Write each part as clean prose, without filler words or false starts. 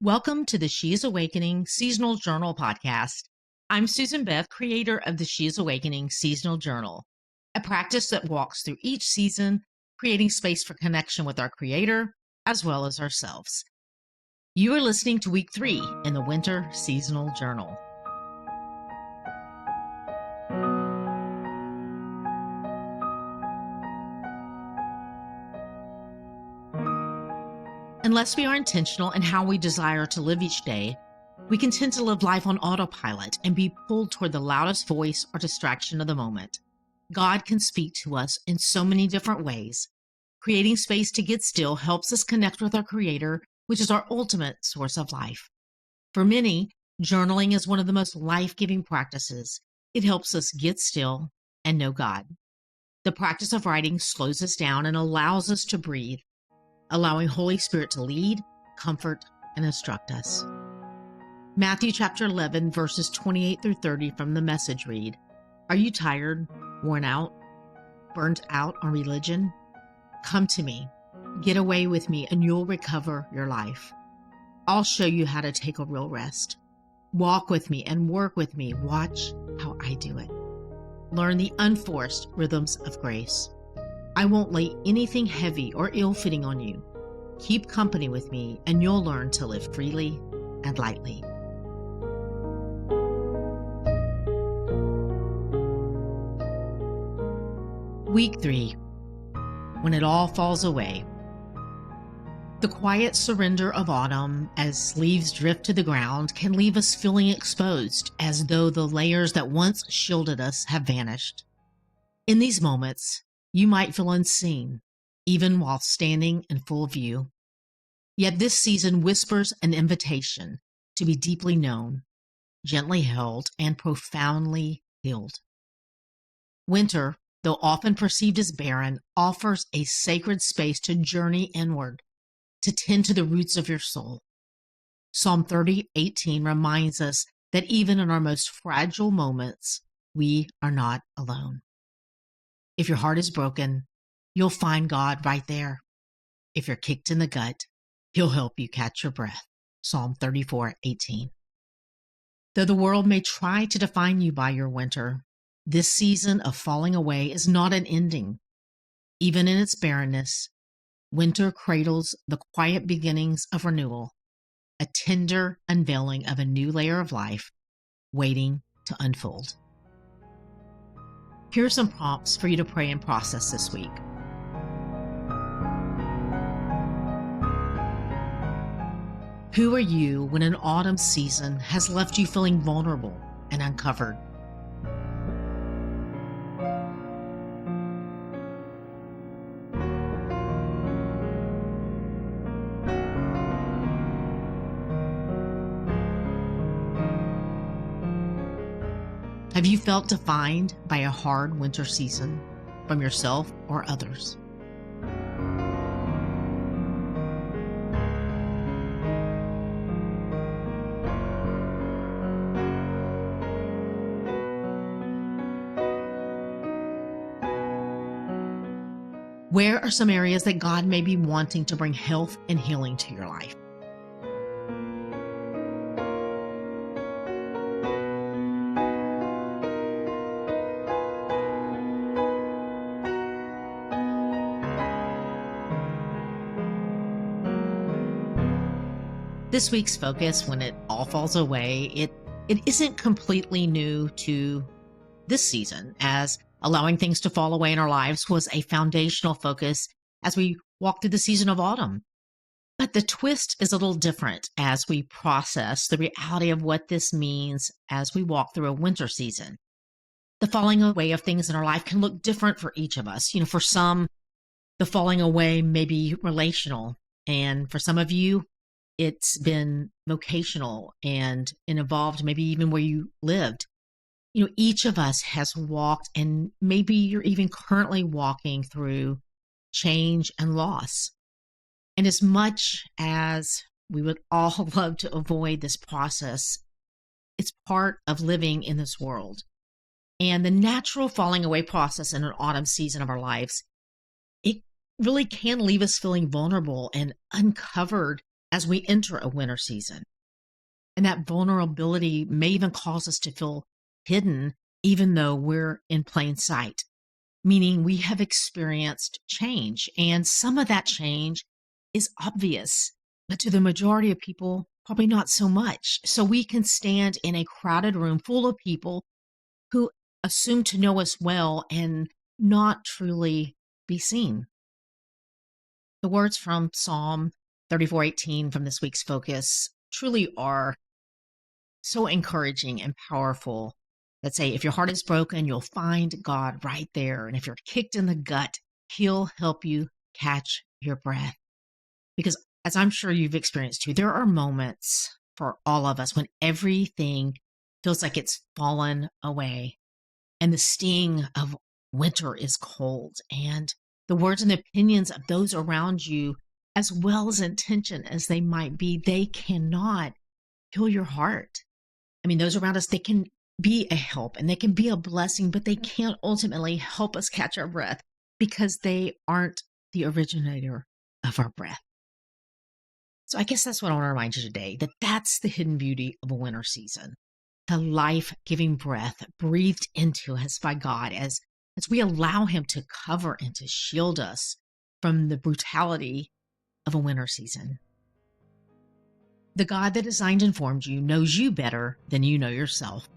Welcome to the She is Awakening Seasonal Journal podcast. I'm Susan Beth, creator of the She is Awakening Seasonal Journal, a practice that walks through each season, creating space for connection with our Creator as well as ourselves. You are listening to week 3 in the Winter Seasonal Journal. Unless we are intentional in how we desire to live each day, we can tend to live life on autopilot and be pulled toward the loudest voice or distraction of the moment. God can speak to us in so many different ways. Creating space to get still helps us connect with our Creator, which is our ultimate source of life. For many, journaling is one of the most life-giving practices. It helps us get still and know God. The practice of writing slows us down and allows us to breathe, allowing Holy Spirit to lead, comfort, and instruct us. Matthew chapter 11, verses 28 through 30 from the Message read, "Are you tired, worn out, burned out on religion? Come to me, get away with me, and you'll recover your life. I'll show you how to take a real rest. Walk with me and work with me. Watch how I do it. Learn the unforced rhythms of grace. I won't lay anything heavy or ill-fitting on you. Keep company with me, and you'll learn to live freely and lightly." Week 3, when it all falls away. The quiet surrender of autumn as leaves drift to the ground can leave us feeling exposed, as though the layers that once shielded us have vanished. In these moments, you might feel unseen, even while standing in full view. Yet this season whispers an invitation to be deeply known, gently held, and profoundly healed. Winter, though often perceived as barren, offers a sacred space to journey inward, to tend to the roots of your soul. Psalm 30:18 reminds us that even in our most fragile moments, we are not alone. If your heart is broken, you'll find God right there. If you're kicked in the gut, He'll help you catch your breath. Psalm 34:18. Though the world may try to define you by your winter, this season of falling away is not an ending. Even in its barrenness, winter cradles the quiet beginnings of renewal, a tender unveiling of a new layer of life waiting to unfold. Here are some prompts for you to pray and process this week. Who are you when an autumn season has left you feeling vulnerable and uncovered? Have you felt defined by a hard winter season from yourself or others? Where are some areas that God may be wanting to bring health and healing to your life? This week's focus, when it all falls away, it isn't completely new to this season, as allowing things to fall away in our lives was a foundational focus as we walk through the season of autumn. But the twist is a little different as we process the reality of what this means as we walk through a winter season. The falling away of things in our life can look different for each of us. For some, the falling away may be relational, and for some of you, it's been vocational and involved maybe even where you lived. Each of us has walked, and maybe you're even currently walking through change and loss. And as much as we would all love to avoid this process, it's part of living in this world. And the natural falling away process in an autumn season of our lives, it really can leave us feeling vulnerable and uncovered as we enter a winter season. And that vulnerability may even cause us to feel hidden, even though we're in plain sight, meaning we have experienced change. And some of that change is obvious, but to the majority of people, probably not so much. So we can stand in a crowded room full of people who assume to know us well and not truly be seen. The words from Psalm 34:18 from this week's focus truly are so encouraging and powerful that say, if your heart is broken, you'll find God right there. And if you're kicked in the gut, He'll help you catch your breath. Because as I'm sure you've experienced too, there are moments for all of us when everything feels like it's fallen away and the sting of winter is cold, and the words and opinions of those around you, as well as intention as they might be, they cannot heal your heart. I mean, those around us, they can be a help and they can be a blessing, but they can't ultimately help us catch our breath because they aren't the originator of our breath. So I guess that's what I want to remind you today, that that's the hidden beauty of a winter season. The life-giving breath breathed into us by God as we allow Him to cover and to shield us from the brutality of a winter season. The God that designed and formed you knows you better than you know yourself.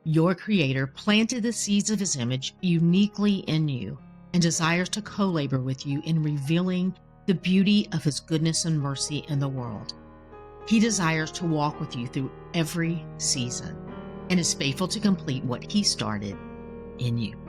Your Creator planted the seeds of His image uniquely in you and desires to co-labor with you in revealing the beauty of His goodness and mercy in the world. He desires to walk with you through every season and is faithful to complete what He started in you.